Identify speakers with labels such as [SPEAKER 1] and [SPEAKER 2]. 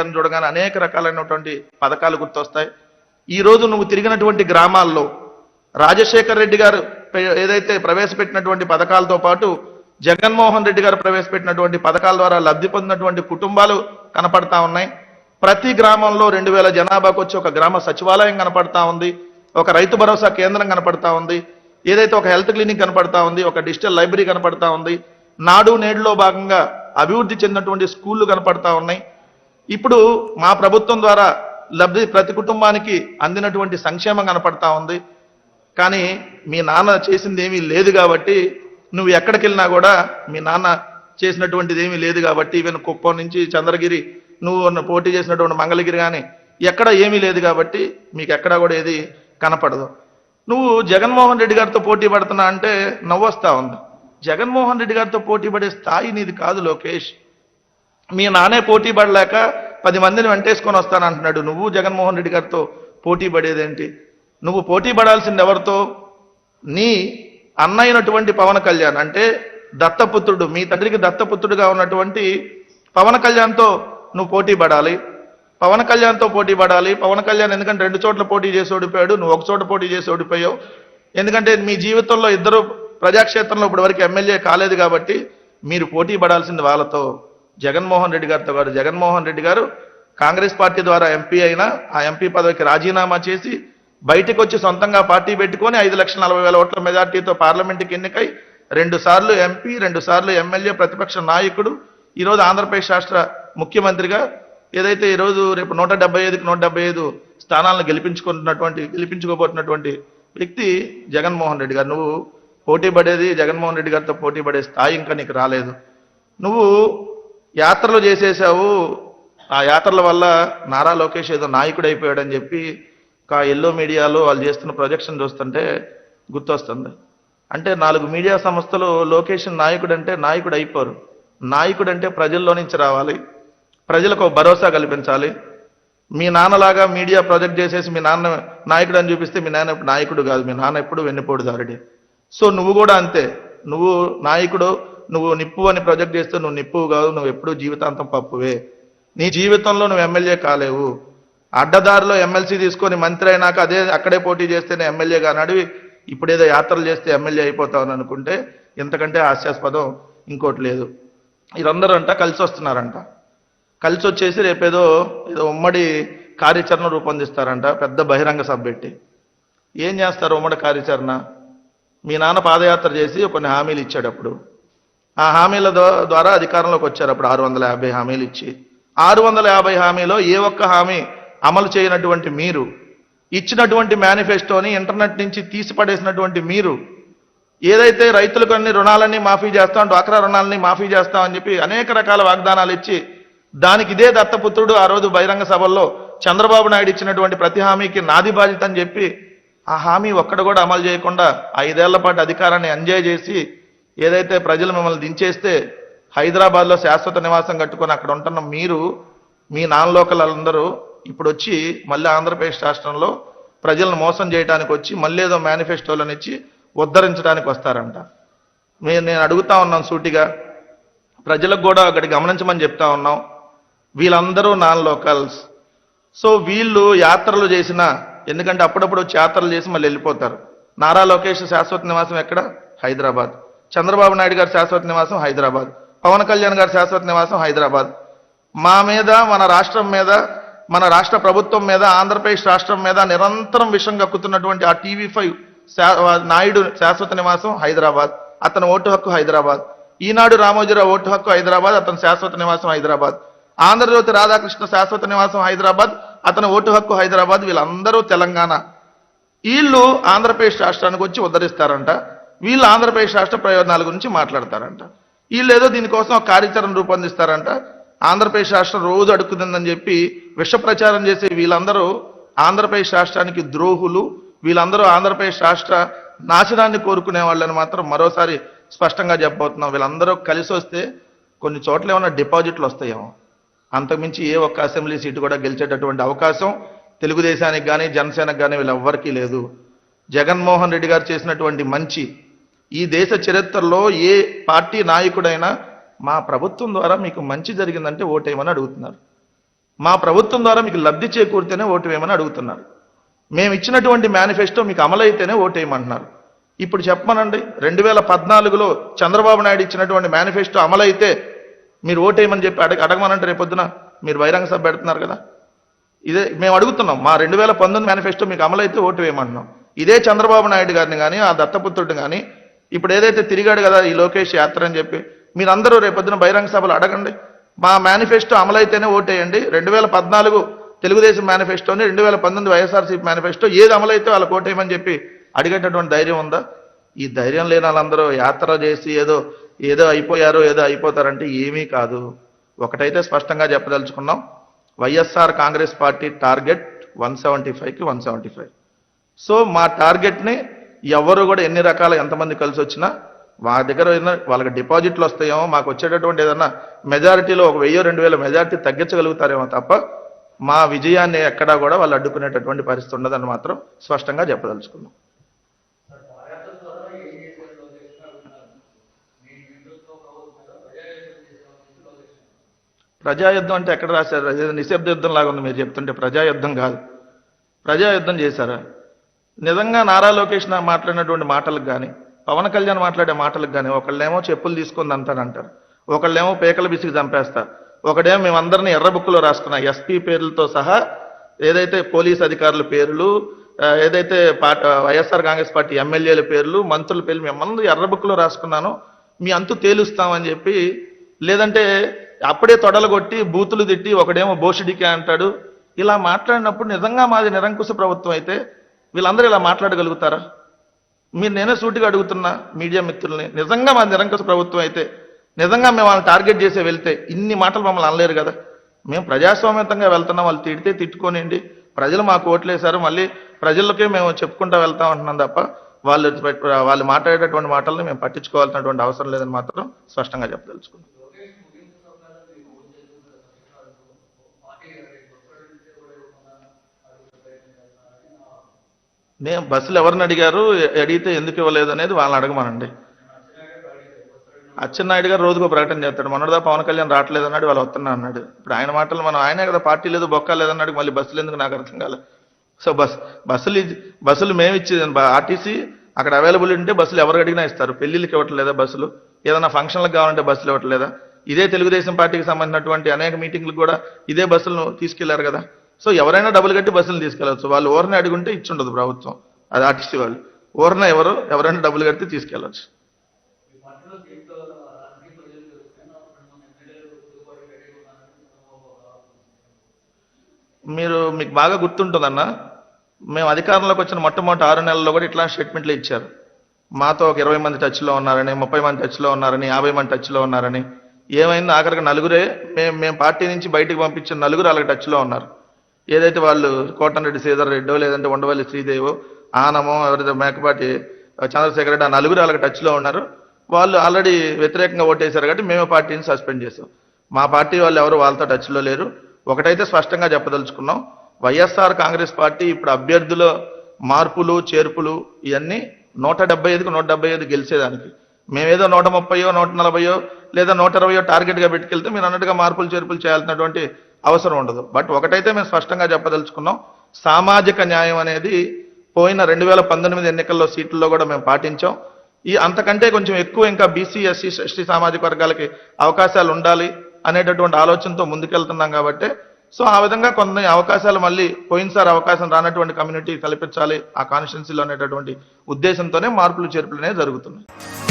[SPEAKER 1] గారిని చూడగానే అనేక రకాలైనటువంటి పథకాలు గుర్తొస్తాయి. ఈరోజు నువ్వు తిరిగినటువంటి గ్రామాల్లో రాజశేఖర్ రెడ్డి గారు ఏదైతే ప్రవేశపెట్టినటువంటి పథకాలతో పాటు జగన్మోహన్ రెడ్డి గారు ప్రవేశపెట్టినటువంటి పథకాల ద్వారా లబ్ధి పొందినటువంటి కుటుంబాలు కనపడతా ఉన్నాయి. ప్రతి గ్రామంలో 2000 జనాభాకు వచ్చి ఒక గ్రామ సచివాలయం కనపడతా ఉంది, ఒక రైతు భరోసా కేంద్రం కనపడతా ఉంది, ఏదైతే ఒక హెల్త్ క్లినిక్ కనపడతా ఉంది, ఒక డిజిటల్ లైబ్రరీ కనపడతా ఉంది, నాడు నేడులో భాగంగా అభివృద్ధి చెందినటువంటి స్కూళ్ళు కనపడతా ఉన్నాయి. ఇప్పుడు మా ప్రభుత్వం ద్వారా ప్రతి కుటుంబానికి అందినటువంటి సంక్షేమం కనపడతా ఉంది. కానీ మీ నాన్న చేసింది ఏమీ లేదు కాబట్టి నువ్వు ఎక్కడికి వెళ్ళినా కూడా మీ నాన్న చేసినటువంటిది ఏమీ లేదు కాబట్టి, ఈవెన్ కుప్పం నుంచి చంద్రగిరి నువ్వు పోటీ చేసినటువంటి మంగళగిరి కానీ ఎక్కడ ఏమీ లేదు కాబట్టి మీకు ఎక్కడా కూడా ఏది కనపడదు. నువ్వు జగన్మోహన్ రెడ్డి గారితో పోటీ పడుతున్నా అంటే నవ్వొస్తా ఉంది. జగన్మోహన్ రెడ్డి గారితో పోటీ పడే స్థాయి నీది కాదు లోకేష్. మీ నానే పోటీ పడలేక 10 మందిని వెంటేసుకొని వస్తానంటున్నాడు. నువ్వు జగన్మోహన్ రెడ్డి గారితో పోటీ పడేదేంటి? నువ్వు పోటీ పడాల్సింది ఎవరితో? నీ అన్నయ్యనటువంటి పవన్ కళ్యాణ్, అంటే దత్తపుత్రుడు, మీ తండ్రికి దత్తపుత్రుడుగా ఉన్నటువంటి పవన్ కళ్యాణ్తో నువ్వు పోటీ పడాలి. పవన్ కళ్యాణ్తో పోటీ పడాలి. పవన్ కళ్యాణ్ ఎందుకంటే 2 చోట్ల పోటీ చేసి ఓడిపోయాడు, నువ్వు ఒక చోట పోటీ చేసి ఓడిపోయావు. ఎందుకంటే మీ జీవితంలో ఇద్దరు ప్రజాక్షేత్రంలో ఇప్పటివరకు ఎమ్మెల్యే కాలేదు కాబట్టి మీరు పోటీ పడాల్సింది వాళ్ళతో, జగన్మోహన్ రెడ్డి గారితో కాదు. జగన్మోహన్ రెడ్డి గారు కాంగ్రెస్ పార్టీ ద్వారా ఎంపీ అయినా ఆ ఎంపీ పదవికి రాజీనామా చేసి బయటకు వచ్చి సొంతంగా పార్టీ పెట్టుకొని 5,40,000 ఓట్ల మెజార్టీతో పార్లమెంటుకి ఎన్నికై 2 సార్లు ఎంపీ, 2 సార్లు ఎమ్మెల్యే, ప్రతిపక్ష నాయకుడు, ఈరోజు ఆంధ్రప్రదేశ్ రాష్ట్ర ముఖ్యమంత్రిగా ఏదైతే ఈరోజు రేపు 175కి 175 స్థానాలను గెలిపించుకోబోతున్నటువంటి వ్యక్తి జగన్మోహన్ రెడ్డి గారు. నువ్వు పోటీ పడేది జగన్మోహన్ రెడ్డి గారితో పోటీ పడే స్థాయి ఇంకా నీకు రాలేదు. నువ్వు యాత్రలు చేసేసావు, ఆ యాత్రల వల్ల నారా లోకేష్ ఏదో నాయకుడు అయిపోయాడని చెప్పి ఎల్లో మీడియాలో వాళ్ళు చేస్తున్న ప్రొజెక్షన్ చూస్తుంటే గుర్తొస్తుంది. అంటే 4 మీడియా సంస్థలు లోకేష్ నాయకుడు అంటే నాయకుడు అయిపోరు. నాయకుడు అంటే ప్రజల్లో నుంచి రావాలి, ప్రజలకు భరోసా కల్పించాలి. మీ నాన్నలాగా మీడియా ప్రొజెక్ట్ చేసేసి మీ నాన్న నాయకుడు అని చూపిస్తే మీ నాన్న నాయకుడు కాదు, మీ నాన్న ఎప్పుడు వెన్నుపోటుదారుడే. సో నువ్వు కూడా అంతే, నువ్వు నాయకుడు, నువ్వు నిప్పు అని ప్రొజెక్ట్ చేస్తే నువ్వు నిప్పువు కాదు, నువ్వు ఎప్పుడూ జీవితాంతం పప్పువే. నీ జీవితంలో నువ్వు ఎమ్మెల్యే కాలేవు. అడ్డదారిలో ఎమ్మెల్సీ తీసుకొని మంత్రి అయినాక అక్కడే పోటీ చేస్తేనే ఎమ్మెల్యేగా నడివి ఇప్పుడేదో యాత్రలు చేస్తే ఎమ్మెల్యే అయిపోతావని అనుకుంటే ఇంతకంటే హాస్యాస్పదం ఇంకోటి లేదు. వీరందరూ అంట కలిసి వస్తున్నారంట, కలిసి వచ్చేసి రేపేదో ఉమ్మడి కార్యాచరణ రూపొందిస్తారంట, పెద్ద బహిరంగ సభ పెట్టి. ఏం చేస్తారు ఉమ్మడి కార్యాచరణ? మీ నాన్న పాదయాత్ర చేసి కొన్ని హామీలు ఇచ్చాడు. అప్పుడు ఆ హామీల ద్వారా అధికారంలోకి వచ్చారు. అప్పుడు 650 హామీలు ఇచ్చి 650 హామీలో ఏ ఒక్క హామీ అమలు చేయనటువంటి మీరు, ఇచ్చినటువంటి మేనిఫెస్టోని ఇంటర్నెట్ నుంచి తీసిపడేసినటువంటి మీరు, ఏదైతే రైతులకు అన్ని రుణాలన్నీ మాఫీ చేస్తాం, డ్వాక్రా రుణాలని మాఫీ చేస్తామని చెప్పి అనేక రకాల వాగ్దానాలు ఇచ్చి దానికి ఇదే దత్తపుత్రుడు ఆ రోజు బహిరంగ సభల్లో చంద్రబాబు నాయుడు ఇచ్చినటువంటి ప్రతి హామీకి నాది బాధ్యత అని చెప్పి ఆ హామీ ఒక్కడ కూడా అమలు చేయకుండా 5 ఏళ్ల పాటు అధికారాన్ని ఎంజాయ్ చేసి ఏదైతే ప్రజలు మిమ్మల్ని దించేస్తే హైదరాబాద్లో శాశ్వత నివాసం కట్టుకొని అక్కడ ఉంటున్న మీరు, మీ నాన్ లోకలందరూ ఇప్పుడు వచ్చి మళ్ళీ ఆంధ్రప్రదేశ్ రాష్ట్రంలో ప్రజలను మోసం చేయడానికి వచ్చి మళ్ళీ ఏదో మేనిఫెస్టోలను ఇచ్చి ఉద్ధరించడానికి వస్తారంట. నేను అడుగుతా ఉన్నాను సూటిగా, ప్రజలకు కూడా ఒకటి గమనించమని చెప్తా ఉన్నాం, వీళ్ళందరూ నాన్ లోకల్స్. సో వీళ్ళు యాత్రలు చేసిన, ఎందుకంటే అప్పుడప్పుడు వచ్చి యాత్రలు చేసి మళ్ళీ వెళ్ళిపోతారు. నారా లోకేష్ శాశ్వత నివాసం ఎక్కడ? హైదరాబాద్. చంద్రబాబు నాయుడు గారి శాశ్వత నివాసం హైదరాబాద్. పవన్ కళ్యాణ్ గారి శాశ్వత నివాసం హైదరాబాద్. మా మీద, మన రాష్ట్రం మీద, మన రాష్ట్ర ప్రభుత్వం మీద, ఆంధ్రప్రదేశ్ రాష్ట్రం మీద నిరంతరం విషం కక్కుతున్నటువంటి ఆ TV5 నాయుడు శాశ్వత నివాసం హైదరాబాద్, అతని ఓటు హక్కు హైదరాబాద్. ఈనాడు రామోజీరావు ఓటు హక్కు హైదరాబాద్, అతని శాశ్వత నివాసం హైదరాబాద్. ఆంధ్రజ్యోతి రాధాకృష్ణ శాశ్వత నివాసం హైదరాబాద్, అతని ఓటు హక్కు హైదరాబాద్. వీళ్ళందరూ తెలంగాణ. వీళ్ళు ఆంధ్రప్రదేశ్ రాష్ట్రానికి వచ్చి ఉద్ధరిస్తారంట, వీళ్ళు ఆంధ్రప్రదేశ్ రాష్ట్ర ప్రయోజనాల గురించి మాట్లాడతారంట. వీళ్ళు ఏదో దీనికోసం కార్యాచరణ రూపొందిస్తారంట. ఆంధ్రప్రదేశ్ రాష్ట్రం రోజు అడుక్కుతుందని చెప్పి విష ప్రచారం చేసే వీళ్ళందరూ ఆంధ్రప్రదేశ్ రాష్ట్రానికి ద్రోహులు. వీళ్ళందరూ ఆంధ్రప్రదేశ్ రాష్ట్ర నాశనాన్ని కోరుకునే వాళ్ళని మాత్రం మరోసారి స్పష్టంగా చెప్పబోతున్నాం. వీళ్ళందరూ కలిసి వస్తే కొన్ని చోట్ల ఏమైనా డిపాజిట్లు వస్తాయేమో, అంతకుమించి ఏ ఒక్క అసెంబ్లీ సీటు కూడా గెలిచేటటువంటి అవకాశం తెలుగుదేశానికి కానీ జనసేనకు కానీ వీళ్ళెవ్వరికీ లేదు. జగన్మోహన్ రెడ్డి గారు చేసినటువంటి మంచి ఈ దేశ చరిత్రలో ఏ పార్టీ నాయకుడైనా మా ప్రభుత్వం ద్వారా మీకు మంచి జరిగిందంటే ఓటేయమని అడుగుతున్నారు. మా ప్రభుత్వం ద్వారా మీకు లబ్ధి చేకూరితేనే ఓటు వేయమని అడుగుతున్నారు. మేము ఇచ్చినటువంటి మేనిఫెస్టో మీకు అమలైతేనే ఓటు వేయమంటున్నారు. ఇప్పుడు చెప్పమనండి, 2014లో చంద్రబాబు నాయుడు ఇచ్చినటువంటి మేనిఫెస్టో అమలైతే మీరు ఓటు వేయమని చెప్పి అడగమనంటే రేపొద్దున మీరు బహిరంగ సభ పెడుతున్నారు కదా. ఇదే మేము అడుగుతున్నాం, మా 2019 మేనిఫెస్టో మీకు అమలైతే ఓటు వేయమంటున్నాం. ఇదే చంద్రబాబు నాయుడు గారిని కానీ ఆ దత్తపుత్రుడిని కానీ ఇప్పుడు ఏదైతే తిరిగాడు కదా ఈ లోకేష్ యాత్ర అని చెప్పి మీరందరూ రేపొద్దున బహిరంగ సభలు అడగండి, మా మేనిఫెస్టో అమలైతేనే ఓటేయండి. 2014 తెలుగుదేశం మేనిఫెస్టోని 2019 వైఎస్ఆర్సీపీ మేనిఫెస్టో ఏది అమలైతే వాళ్ళకి ఓటేయమని చెప్పి అడిగేటటువంటి ధైర్యం ఉందా? ఈ ధైర్యం లేని వాళ్ళందరూ యాత్ర చేసి ఏదో అయిపోయారో ఏదో అయిపోతారంటే ఏమీ కాదు. ఒకటైతే స్పష్టంగా చెప్పదలుచుకున్నాం, వైఎస్ఆర్ కాంగ్రెస్ పార్టీ టార్గెట్ 175కి 175. సో మా టార్గెట్ని ఎవరు కూడా ఎన్ని రకాల ఎంతమంది కలిసి వచ్చినా మా దగ్గర వాళ్ళకి డిపాజిట్లు వస్తాయేమో, మాకు వచ్చేటటువంటి ఏదన్నా మెజారిటీలో 1000-2000 మెజారిటీ తగ్గించగలుగుతారేమో తప్ప మా విజయాన్ని ఎక్కడా కూడా వాళ్ళు అడ్డుకునేటటువంటి పరిస్థితి ఉండదని మాత్రం స్పష్టంగా చెప్పదలుచుకున్నాం. ప్రజాయుద్ధం అంటే ఎక్కడ రాశారు? అదే నిశ్శబ్ద యుద్ధం లాగా ఉంది మీరు చెప్తుంటే. ప్రజాయుద్ధం కాదు, ప్రజాయుద్ధం చేశారా? నిజంగా నారా లోకేష్ మాట్లాడినటువంటి మాటలకు కానీ పవన్ కళ్యాణ్ మాట్లాడే మాటలకు కానీ ఒకళ్ళేమో చెప్పులు తీసుకొని అంటారంటారు, ఒకళ్ళేమో పేకల బిసికి చంపేస్తారు, ఒకడేమో మేమందరినీ ఎర్ర బుక్కులో రాసుకున్న ఎస్పీ పేర్లతో సహా ఏదైతే పోలీస్ అధికారుల పేర్లు, ఏదైతే వైఎస్ఆర్ కాంగ్రెస్ పార్టీ ఎమ్మెల్యేల పేర్లు, మంత్రుల పేర్లు మేమందరూ ఎర్ర బుక్కులో రాసుకున్నాను, మీ అంతు తేలుస్తామని చెప్పి, లేదంటే అప్పుడే తొడలగొట్టి బూతులు తిట్టి ఒకడేమో బోషిడికే అంటాడు. ఇలా మాట్లాడినప్పుడు నిజంగా మాది నిరంకుశ ప్రభుత్వం అయితే వీళ్ళందరూ ఇలా మాట్లాడగలుగుతారా? మీరు నేనే సూటిగా అడుగుతున్నా మీడియా మిత్రుల్ని, నిజంగా మాది నిరంకుశ ప్రభుత్వం అయితే, నిజంగా మేము వాళ్ళని టార్గెట్ చేసే వెళ్తే ఇన్ని మాటలు మమ్మల్ని అనలేరు కదా. మేము ప్రజాస్వామ్యంగా వెళ్తున్నాం, వాళ్ళు తిడితే తిట్టుకోనిండి, ప్రజలు మాకు ఓట్లేశారు, మళ్ళీ ప్రజలకే మేము చెప్పుకుంటూ వెళ్తాం అంటున్నాం తప్ప వాళ్ళు మాట్లాడేటటువంటి మాటల్ని మేము పట్టించుకోవాల్సినటువంటి అవసరం లేదని మాత్రం స్పష్టంగా చెప్పదలుచుకున్నాం. నేను బస్సులు ఎవరిని అడిగారు, అడిగితే ఎందుకు ఇవ్వలేదు అనేది వాళ్ళని అడగమనండి. అచ్చెన్నాయుడు గారు రోజుకో ప్రకటన చేస్తాడు, మొన్నటిదా పవన్ కళ్యాణ్ రావట్లేదు అన్నాడు, వాళ్ళు వస్తున్నా అన్నాడు. ఇప్పుడు ఆయన మాటలు మనం ఆయనే కదా పార్టీ లేదు బొక్క లేదన్నాడు, మళ్ళీ బస్సులు ఎందుకు నాకు అర్థం కాలేదు. సో బస్సులు మేము ఇచ్చేది ఆర్టీసీ అక్కడ అవైలబుల్ ఉంటే బస్సులు ఎవరు అడిగినా ఇస్తారు. పెళ్లిళ్ళకి ఇవ్వట్లేదా బస్సులు? ఏదైనా ఫంక్షన్లకు కావాలంటే బస్సులు ఇవ్వట్లేదా? ఇదే తెలుగుదేశం పార్టీకి సంబంధించినటువంటి అనేక మీటింగ్లకు కూడా ఇదే బస్సులను తీసుకెళ్లారు కదా. సో ఎవరైనా డబ్బులు కట్టి బస్సులు తీసుకెళ్లవచ్చు. వాళ్ళు ఓరనే అడుగుంటే ఇచ్చుండదు ప్రభుత్వం, అది ఆర్టీసీ వాళ్ళు. ఓరన ఎవరైనా డబ్బులు కడితే తీసుకెళ్లవచ్చు. మీకు బాగా గుర్తుంటుందన్న, మేము అధికారంలోకి వచ్చిన మొట్టమొదటి 6 నెలల్లో కూడా ఇట్లాంటి స్టేట్మెంట్లు ఇచ్చారు. మాతో ఒక 20 మంది టచ్లో ఉన్నారని, 30 మంది టచ్లో ఉన్నారని, 50 మంది టచ్లో ఉన్నారని. ఏమైంది? ఆఖరికి నలుగురే మేము పార్టీ నుంచి బయటకు పంపించిన నలుగురు అలాగే టచ్లో ఉన్నారు. ఏదైతే వాళ్ళు కోటంరెడ్డి శ్రీధర్ రెడ్డో, లేదంటే ఉండవల్లి శ్రీదేవో, ఆనమో, ఎవరైతే మేకపాటి చంద్రశేఖర్ రెడ్డి, ఆ నలుగురు అలాగే టచ్లో ఉన్నారు. వాళ్ళు ఆల్రెడీ వ్యతిరేకంగా ఓటేశారు కాబట్టి మేమే పార్టీని సస్పెండ్ చేసాం. మా పార్టీ వాళ్ళు ఎవరు వాళ్ళతో టచ్లో లేరు. ఒకటైతే స్పష్టంగా చెప్పదలుచుకున్నాం, వైఎస్ఆర్ కాంగ్రెస్ పార్టీ ఇప్పుడు అభ్యర్థుల మార్పులు చేర్పులు ఇవన్నీ 175కి 175 గెలిచేదానికి. మేమేదో 130, 140 లేదా 120 టార్గెట్గా పెట్టుకెళ్తే మీరు అన్నట్టుగా మార్పులు చేర్పులు చేయాల్సినటువంటి అవసరం ఉండదు. బట్ ఒకటైతే మేము స్పష్టంగా చెప్పదలుచుకున్నాం, సామాజిక న్యాయం అనేది పోయిన 2019 ఎన్నికల్లో సీట్లలో కూడా మేము పాటించాం. అంతకంటే కొంచెం ఎక్కువ ఇంకా బీసీ, ఎస్సీ, ఎస్టీ సామాజిక వర్గాలకి అవకాశాలు ఉండాలి అనేటటువంటి ఆలోచనతో ముందుకెళ్తున్నాం కాబట్టి, సో ఆ విధంగా కొన్ని అవకాశాలు మళ్ళీ పోయినసారి అవకాశం రానటువంటి కమ్యూనిటీ కల్పించాలి ఆ కాన్స్టిట్యున్సీలో అనేటటువంటి ఉద్దేశంతోనే మార్పులు చేర్పులు అనేవి జరుగుతున్నాయి.